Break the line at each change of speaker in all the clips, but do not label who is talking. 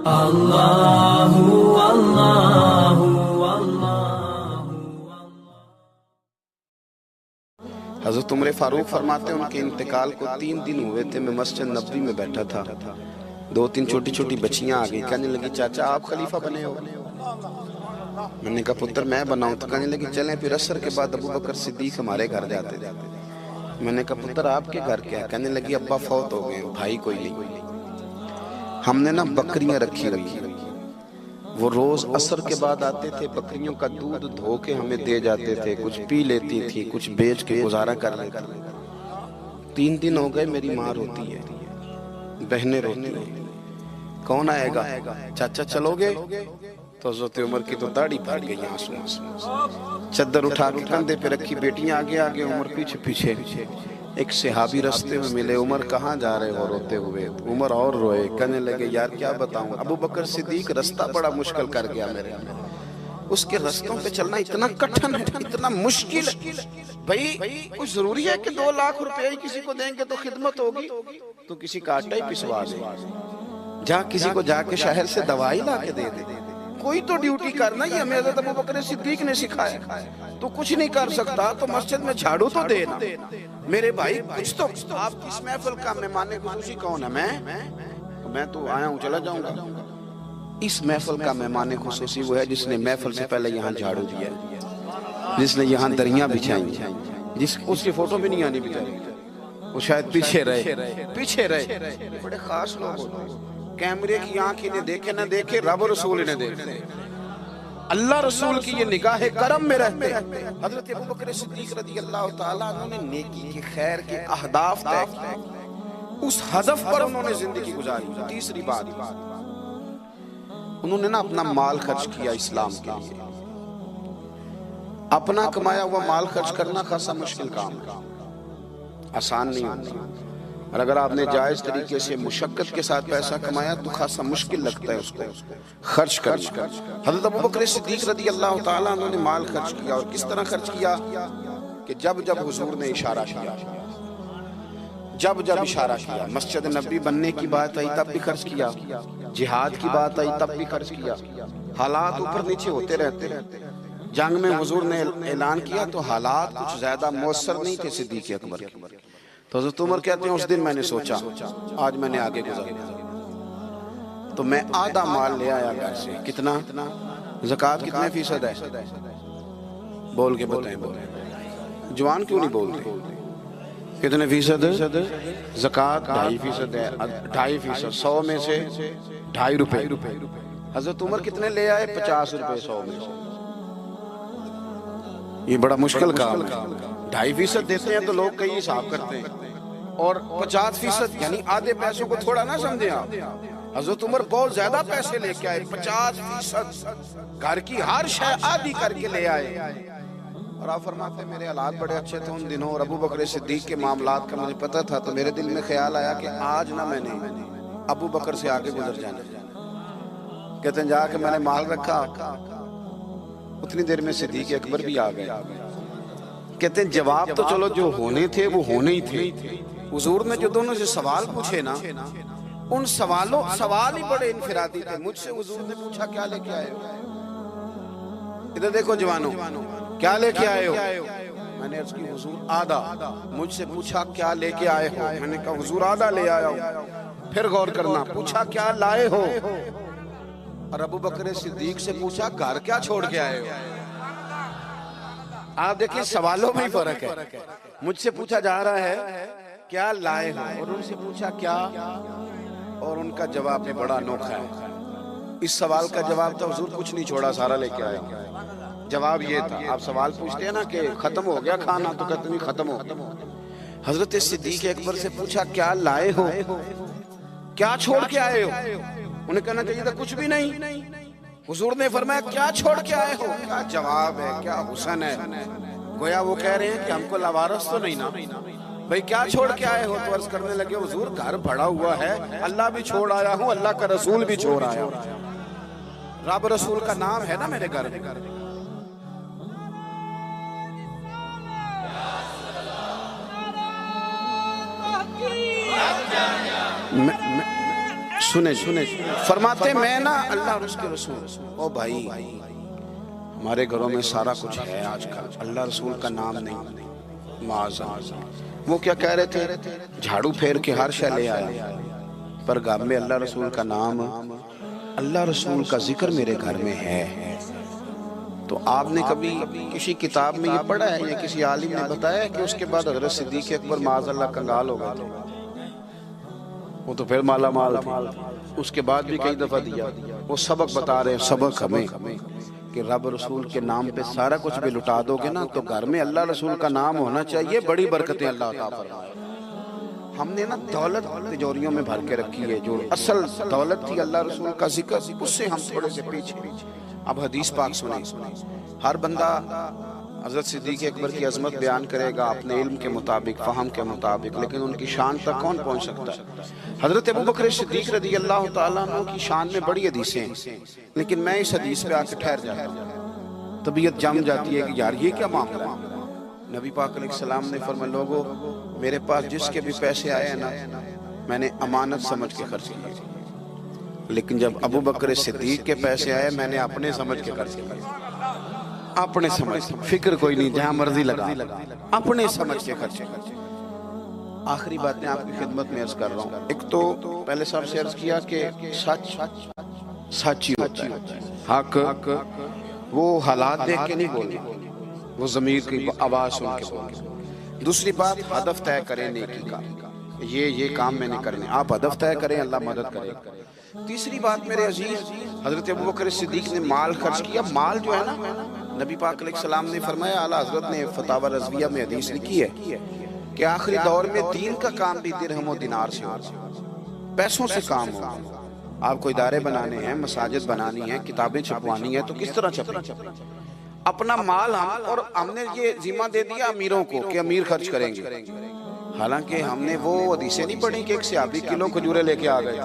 اللہ اللہ
حضرت عمر فاروق فرماتے ہیں ان کے انتقال کو 3 دن ہوئے تھے، میں مسجد نبوی میں بیٹھا تھا، 2-3 چھوٹی چھوٹی بچیاں آ گئی، کہنے لگی چاچا آپ خلیفہ بنے ہو؟ میں نے کہا پتر میں بناؤں؟ تو کہنے لگی چلیں پھر عصر کے بعد ابو بکر صدیق ہمارے گھر جاتے تھے۔ میں نے کہا پتر آپ کے گھر کیا ہے؟ کہنے لگی ابا فوت ہو گئے، بھائی کوئی نہیں، ہم نے نا بکریاں رکھی ہوئی، وہ روز عصر کے بعد آتے تھے، بکریوں کا دودھ دھو کے ہمیں دے جاتے تھے، کچھ پی لیتی تھی، کچھ بیچ کے گزارا کر لیتی تھی۔ 3 دن ہو گئے، میری ماں روتی ہے، بہنیں روتی ہیں، کون آئے گا؟ چاچا چلو گے؟ تو حضرت عمر کی تو داڑھی بھر گئی آنسو آنسو، چادر اٹھا کے کندھے پہ رکھی، بیٹیاں آگے آگے، عمر پیچھے پیچھے۔ ایک صحابی رستے میں ملے، عمر کہاں جا رہے ہو روتے ہوئے؟ عمر اور روئے، کہنے لگے یار کیا بتاؤں، ابو بکر صدیق رستہ بڑا مشکل کر گیا میرے، اس کے رستوں پہ چلنا اتنا کٹھن ہے، اتنا مشکل ہے۔ بھئی کچھ ضروری ہے کہ 2 لاکھ روپے ہی کسی کو دیں گے تو خدمت ہوگی؟ تو کسی کا آٹا ہی پسوا دے، جا کسی کو جا کے شہر سے دوائی لا کے دے دے، کوئی تو ڈیوٹی کرنا، یہ ہمیں حضرت ابو بکر صدیق نے سکھایا۔ تو کچھ نہیں کر سکتا تو مسجد میں جھاڑو تو دینا، میرے بھائی کچھ تو۔ آپ کی اس محفل کا مہمان خصوصی کون ہے؟ میں تو آیا ہوں چلا جاؤں گا۔ اس محفل کا مہمان خصوصی وہ ہے جس نے محفل سے پہلے یہاں جھاڑو دیا، جس نے یہاں دریاں بچھائیں، اس کی فوٹو بھی نہیں آنی بیچاری، وہ شاید پیچھے رہے، بڑے خاص لوگ ہوتے ہیں۔ کیمرے کی آنکھ انہیں دیکھے نہ دیکھے، رب رسول انہیں دیکھتے، اللہ رسول کی یہ نگاہ کرم میں رہتے۔ حضرت ابو بکر صدیق رضی اللہ تعالیٰ عنہ نے نیکی کے خیر کے اہداف طے کیے، اس ہدف پر انہوں نے زندگی گزاری۔ تیسری بات، انہوں نے نا اپنا مال خرچ کیا اسلام کے لیے۔ اپنا کمایا ہوا مال خرچ کرنا خاصا مشکل کام ہے، آسان نہیں ہوتا، اور اگر آپ نے جائز طریقے سے مشقت کے ساتھ پیسہ کمایا تو خاصا مشکل لگتا ہے اس کو خرچ کرنا۔ حضرت ابو بکر صدیق رضی اللہ تعالیٰ عنہ نے مال خرچ کیا، اور کس طرح خرچ کیا کہ جب جب حضور نے اشارہ کیا، جب جب اشارہ کیا، مسجد نبی بننے کی بات آئی تب بھی خرچ کیا، جہاد کی بات آئی تب بھی خرچ کیا۔ حالات اوپر نیچے ہوتے رہتے، جنگ میں حضور نے اعلان کیا تو حالات کچھ زیادہ مؤثر نہیں تھے صدیق اکبر کے۔ تو حضرت عمر کہتے ہیں اس دن میں نے سوچا آج میں نے آگے گزارنا، تو میں آدھا مال لے آیا گھر سے۔ کتنا؟ زکوٰۃ کتنے فیصد ہے؟ بول کے بتائیں، جوان کیوں نہیں بولتے؟ کتنے فیصد؟ زکوٰۃ 2.5% ہے، 2.5%، 100 میں سے 2.5 روپے۔ حضرت عمر کتنے لے آئے؟ 50 روپے 100 میں سے۔ یہ بڑا مشکل کام ہے، 2.5% دیتے ہیں تو لوگ کئی حساب کرتے ہیں، اور 50% یعنی آدھے پیسوں کو تھوڑا نہ سمجھیں آپ۔ حضرت عمر بہت زیادہ پیسے لے کے آئے، 50%، گھر کی ہر شے آدھی کر کے لے آئے۔ اور آپ فرماتے ہیں میرے حالات بڑے اچھے تھے ان دنوں، اور ابو بکر صدیق کے معاملات کا مجھے پتہ تھا، تو میرے دل میں خیال آیا کہ آج نہ میں نے ابو بکر سے آگے گزر جانا۔ کہتے ہیں جا کے میں نے مال رکھا، اتنی دیر میں صدیق اکبر بھی آ گئے۔ کہتے ہیں جواب تو چلو جو ہونے تھے وہ ہونے ہی تھے، حضور نے جو دونوں سے سوال پوچھے نا، ان سوال ہی بڑے انفرادی تھے۔ مجھ سے حضور نے پوچھا کیا لے کے آئے ہو؟ ادھر دیکھو جوانوں، کیا لے کے آئے ہو؟ میں نے عرض کی حضور آدھا۔ مجھ سے پوچھا کیا لے کے آئے ہو؟ میں نے کہا حضور آدھا لے آیا ہوں۔ پھر غور کرنا، پوچھا کیا لائے ہو؟ اور ابو بکر صدیق سے پوچھا گھر کیا چھوڑ کے آئے ہو؟ آپ دیکھیں سوالوں میں ہی فرق ہے۔ مجھ سے پوچھا جا رہا ہے کیا لائے ہو، اور ان سے پوچھا کیا، اور ان کا جواب بھی بڑا انوکھا ہے۔ اس سوال کا جواب تھا حضور کچھ نہیں چھوڑا، سارا لے کے آئے۔ جواب یہ تھا، آپ سوال پوچھتے ہیں نا کہ ختم ہو گیا کھانا، تو کہتے نہیں ختم ہو گیا۔ حضرت صدیق اکبر سے پوچھا کیا لائے ہو، کیا چھوڑ کے آئے ہو؟ انہیں کہنا چاہیے تھا کچھ بھی نہیں۔ حضور نے فرمایا کیا چھوڑ کے آئے ہو؟ کیا جواب ہے، کیا حسن ہے، گویا وہ کہہ رہے ہیں کہ ہم کو لاوارث تو نہیں نا بھئی، کیا چھوڑ کے آئے ہو؟ تو عرض کرنے لگے حضور گھر بڑا ہوا ہے، اللہ بھی چھوڑ آیا ہوں، اللہ کا رسول بھی چھوڑ آیا ہوں، رب رسول کا نام ہے نا میرے گھر میں۔ سنے فرماتے میں نا اللہ اور اس کے رسول، او بھائی ہمارے گھروں میں سارا کچھ ہے آج کل، اللہ رسول کا نام نہیں، معاذ اللہ۔ وہ کیا کہہ رہے تھے؟ جھاڑو پھیر کے ہر شے لے آیا، پر گھر میں اللہ رسول کا نام، اللہ رسول کا ذکر میرے گھر میں ہے۔ تو آپ نے کبھی کسی کتاب میں یہ پڑھا ہے یا کسی عالم نے بتایا ہے کہ اس کے بعد حضرت صدیق اکبر معاذ اللہ کنگال ہو گئے تھے؟ وہ تو پھر مالا مال تھے، اس کے بعد بھی کئی دفعہ دیا۔ وہ سبق بتا رہے ہیں، سبق ہمیں کہ رب رسول کے نام پہ سارا کچھ بھی لٹا دو گے نا تو گھر میں اللہ رسول کا نام ہونا چاہیے، بڑی برکتیں اللہ عطا فرمائے۔ ہم نے نا دولت تجوریوں میں بھر کے رکھی ہے، جو اصل دولت تھی اللہ رسول کا ذکر، اس سے ہم تھوڑے سے پیچھے۔ اب حدیث پاک سنیں، ہر بندہ حضرت صدیق اکبر کی عظمت بیان کرے گا اپنے علم کے مطابق، فہم کے مطابق، لیکن ان کی شان تک کون پہنچ سکتا ہے؟ حضرت ابوبکر صدیق رضی اللہ تعالیٰ عنہ کی شان میں بڑی حدیثیں ہیں، لیکن میں اس حدیث پہ آ کے ٹھہر جاتا ہوں، طبیعت جم جاتی ہے کہ یار یہ کیا معاملہ ہے۔ نبی پاک علیہ السلام نے فرمایا لوگو میرے پاس جس کے بھی پیسے آئے ہیں نا میں نے امانت سمجھ کے خرچ کیے، لیکن جب ابوبکر صدیق کے پیسے آئے میں نے اپنے سمجھ کے خرچ کیے، اپنے سمجھ، فکر کوئی نہیں، جہاں مرضی لگا، اپنے سمجھ کے خرچے۔ آخری بات میں آپ کی خدمت میں عرض کر رہا ہوں، ایک تو پہلے صاحب سے عرض کیا کہ سچ سچ ہی ہوتا ہے، حق وہ حالات دیکھ کے نہیں بولنا، وہ ضمیر کی آواز سن کے بولنا۔ دوسری بات ہدف طے کریں نیکی کا، یہ کام میں نے کرنے، آپ ہدف طے کریں، اللہ مدد کرے۔ تیسری بات میرے عزیز، حضرت ابوبکر صدیق نے مال خرچ کیا، مال جو ہے نا نبی پاک علیہ السلام نے فرمایا، اعلیٰ حضرت نے فتاوی رضویہ میں حدیث لکھی ہے کہ آخری دور میں دین کا کام بھی درہم و دینار سے ہوگا، پیسوں سے کام ہوگا۔ آپ کو ادارے بنانے ہیں، مساجد بنانی ہیں، کتابیں چھپوانی ہیں، تو کس طرح چھپیں؟ اپنا مال اور ہم نے یہ ذمہ دے دیا امیروں کو کہ امیر خرچ کریں گے، حالانکہ ہم نے وہ حدیثیں نہیں پڑھی کہ ایک صحابی کلو کھجورے لے کے آ گئے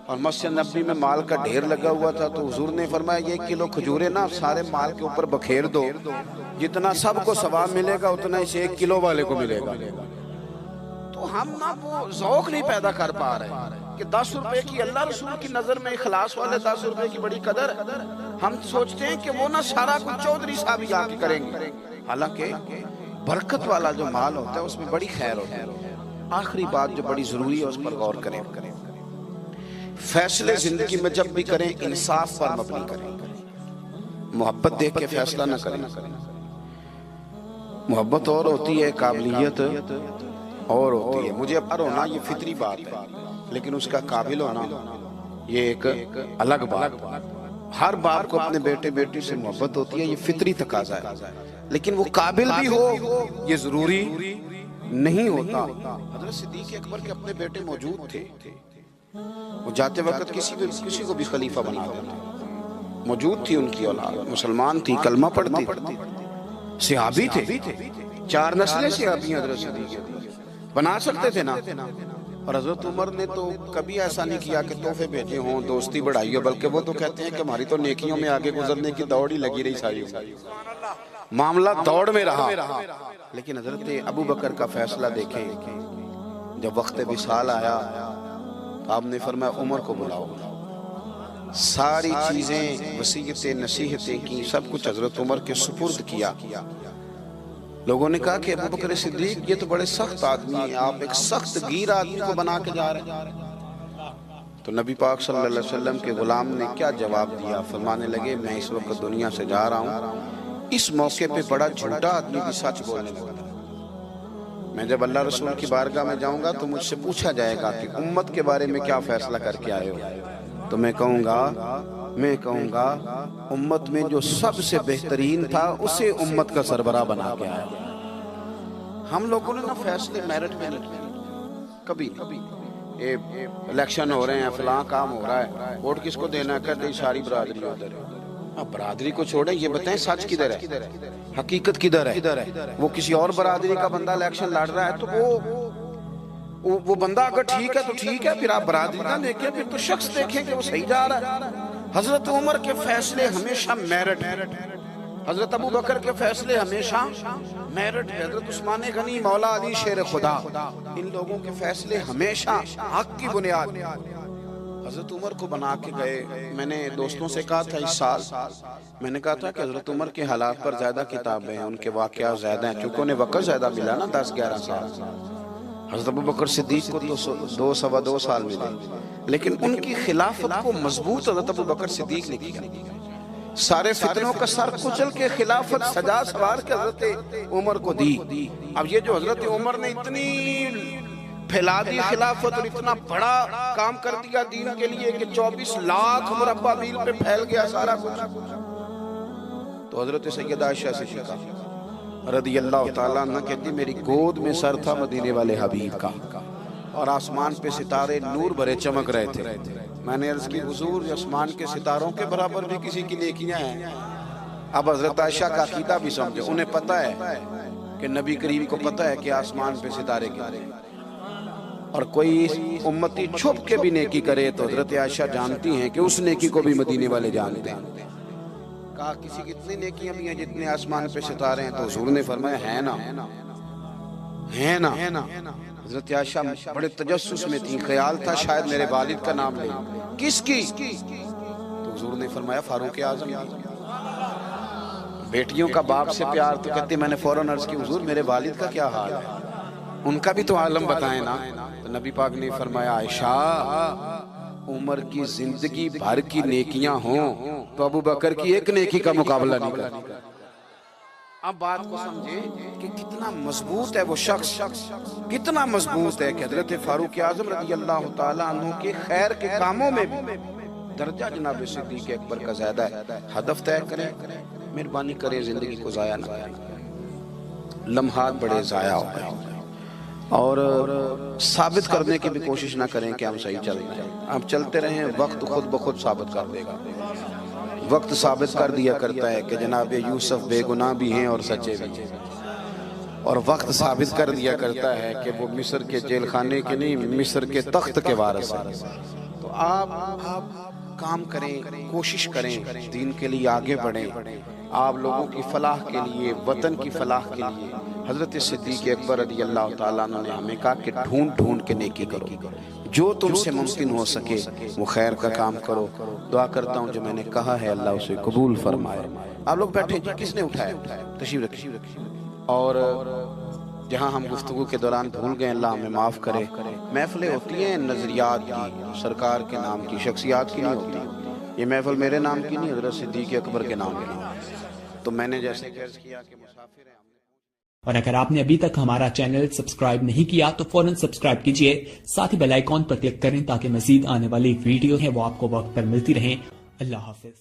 اور مسجد نبوی میں مال کا ڈھیر لگا ہوا تھا، تو حضور نے فرمایا یہ کلو کھجورے نا سارے مال کے اوپر بکھیر دو، جتنا سب کو ثواب ملے گا اتنا اسے 1 کلو والے کو ملے گا۔ تو ہم نا وہ ذوق نہیں پیدا کر پا رہے کہ 10 روپے کی اللہ رسول کی نظر میں اخلاص والے 10 روپے کی بڑی قدر، ہم سوچتے ہیں کہ وہ نا سارا کچھ چودھری صاحب ہی آ کے کریں گے، حالانکہ برکت والا جو مال ہوتا ہے اس میں بڑی خیر ہوتی ہے۔ آخری بات جو بڑی ضروری ہے اس پر غور کریں، فیصلے زندگی میں جب بھی کریں انصاف پر مبنی کریں، محبت دیکھ کے فیصلہ نہ کریں۔ محبت اور ہوتی ہے، قابلیت اور ہوتی ہے، مجھے اب ہونا یہ فطری بات ہے، لیکن اس کا قابل ہونا یہ ایک الگ بات۔ ہر باپ کو اپنے بیٹے بیٹی سے محبت ہوتی ہے، یہ فطری تقاضا ہے، لیکن وہ قابل بھی ہو یہ ضروری نہیں ہوتا۔ حضرت صدیق اکبر کے اپنے بیٹے موجود تھے، وہ جاتے وقت کسی کو بھی خلیفہ بنا دیتے، موجود تھی ان کی اولاد، مسلمان تھی، کلمہ پڑھتی، صحابی تھے، 4 نسلیں صحابی حضرت صدیق بنا سکتے تھے نا۔ اور حضرت عمر نے تو کبھی ایسا نہیں کیا کہ تحفے بھیجے ہوں، دوستی بڑھائی ہو، بلکہ وہ تو کہتے ہیں کہ ہماری تو نیکیوں میں آگے گزرنے کی دوڑ ہی لگی رہی ساری، معاملہ دوڑ میں رہا۔ لیکن حضرت ابوبکر کا فیصلہ دیکھیں، جب وقت وصال آیا تو آپ نے فرمایا عمر کو بلاؤ، ساری چیزیں وصیتیں نصیحتیں کی، سب کچھ حضرت عمر کے سپرد کیا۔ لوگوں نے کہا کہ ابوبکر صدیق یہ تو بڑے سخت آدمی ہیں، آپ ایک سخت گیر آدمی کو بنا کے جا رہے ہیں۔ تو نبی پاک صلی اللہ علیہ وسلم کے غلام نے کیا جواب دیا؟ فرمانے لگے میں اس وقت دنیا سے جا رہا ہوں، اس موقع پہ بڑا جھوٹا آدمی بھی سچ بولنے لگا، میں جب اللہ رسول کی بارگاہ میں جاؤں گا تو مجھ سے پوچھا جائے گا کہ امت کے بارے میں کیا فیصلہ کر کے آئے ہو، تو میں کہوں گا امت میں جو سب سے بہترین تھا اسے امت کا سربراہ بنا کے آیا۔ ہم لوگوں نے نا فیصلے میرٹ میں نہیں کیے کبھی، الیکشن ہو رہے ہیں، فلاں کام ہو رہا ہے، ووٹ کس کو دینا، کہتے ساری برادری ادھر ہے۔ اب برادری کو چھوڑیں، یہ بتائیں سچ کدھر ہے، حقیقت کدھر ہے؟ وہ کسی اور برادری کا بندہ الیکشن لڑ رہا ہے تو وہ بندہ اگر ٹھیک ہے تو ٹھیک ہے، پھر آپ برادری نہ دیکھیں، پھر تو شخص دیکھیں کہ وہ صحیح جا رہا ہے۔ حضرت عمر کے فیصلے ہمیشہ میرٹ ہے، حضرت ابوبکر کے فیصلے ہمیشہ میرٹ ہے، حضرت عثمان غنی، مولا علی شیر خدا، ان لوگوں کے فیصلے ہمیشہ حق کی بنیاد۔ حضرت عمر کو بنا کے گئے. میں نے دوستوں سے کہا تھا اس سال میں نے کہا تھا کہ حضرت عمر کے حالات پر زیادہ کتابیں ہیں, ان کے واقعات زیادہ ہیں, چونکہ انہیں وقت زیادہ ملا نا 10-11 سال. حضرت ابوبکر صدیق کو تو 2 سال ملے, لیکن ان کی خلافت کو مضبوط حضرت ابوبکر صدیق نے کیا. سارے فتنوں کا سر کچل کے خلافت سجا سوار کے حضرت عمر کو دی. اب یہ جو حضرت عمر نے اتنی پھیلا دی خلافت اور اتنا بڑا کام کر دیا دین کے لیے کہ 24 لاکھ مربع میل پہ پھیل گیا سارا کچھ, تو حضرت سیدہ عائشہ صدیقہ رضی اللہ تعالیٰ عنہ کہتی میری گود میں سر تھا مدینے والے حبیب کا, اور آسمان پہ ستارے نور بھرے چمک رہے تھے. میں نے عرض کی حضور آسمان کے ستاروں کے برابر بھی کسی کی نیکیاں ہیں. اب حضرت عائشہ کا عقیدہ بھی سمجھے, انہیں پتہ ہے کہ نبی کریم کو پتہ ہے کہ آسمان پہ ستارے گرے, اور کوئی امتی چھپ کے بھی نیکی کرے تو حضرت عائشہ جانتی ہیں کہ اس نیکی کو بھی مدینے والے جانتے ہیں. کہا کسی کی اتنی نیکیاں بھی ہیں جتنے آسمان پہ ستارے ہیں, تو حضور نے فرمایا ہے نا. حضرت عائشہ بڑے تجسس میں تھی, خیال تھا شاید میرے والد کا نام لے. کس کی؟ تو حضور نے فرمایا فاروق اعظم. بیٹیوں کا باپ سے پیار تو کہتے میں نے فوراً عرض کی حضور میرے والد کا کیا حال ہے, ان کا بھی تو عالم بتائیں نا. تو نبی پاک نے فرمایا عائشہ عمر کی زندگی بھر کی نیکیاں ہوں تو ابوبکر کی ایک نیکی کا مقابلہ نہیں کرتی. اب بات کو سمجھے کہ کتنا مضبوط ہے وہ شخص, کتنا مضبوط ہے کہ حضرت فاروق اعظم رضی اللہ تعالیٰ عنہ کے خیر کے کاموں میں بھی درجہ جناب صدیق اکبر کا زیادہ ہے. ہدف طے کریں, مہربانی کریں زندگی کو ضائع نہ کریں. لمحات بڑے ضائع ہو گئے, اور ثابت کرنے کی بھی کوشش نہ کریں کہ ہم صحیح چل رہے ہیں. ہم چلتے رہیں, وقت خود بخود ثابت کر دے گا. وقت ثابت کر دیا کرتا ہے کہ جناب یوسف بے گناہ بھی ہیں اور سچے بھی ہیں, اور وقت ثابت کر دیا کرتا ہے کہ وہ مصر کے جیل خانے کے نہیں مصر کے تخت کے وارث ہیں. تو آپ کام کریں, کوشش کریں, دین کے لیے آگے بڑھیں. آپ لوگوں کی فلاح کے لیے, وطن کی فلاح کے لیے حضرت صدیق اکبر رضی اللہ تعالیٰ عنہ نے ہمیں کہا کہ ڈھونڈ کے نیکی کرو, جو تم سے ممکن ہو سکے وہ خیر کا کام کرو. دعا کرتا ہوں جو میں نے کہا ہے اللہ اسے قبول فرمائے. آپ لوگ بیٹھے جی, کس نے اٹھایا؟ تشریف رکھیے. اور جہاں ہم گفتگو کے دوران بھول گئے اللہ ہمیں معاف کرے. محفلیں ہوتی ہیں نظریات کی, سرکار کے نام کی, شخصیات کی نہیں ہوتی. یہ محفل میرے نام کی نہیں, حضرت صدیق اکبر کے نام کی. تو میں نے جیسے عرض کیا کہ مسافر ہیں,
اور اگر آپ نے ابھی تک ہمارا چینل سبسکرائب نہیں کیا تو فوراً سبسکرائب کیجئے, ساتھ ہی بیل آئیکن پر کلک کریں تاکہ مزید آنے والی ویڈیو ہیں وہ آپ کو وقت پر ملتی رہیں. اللہ حافظ.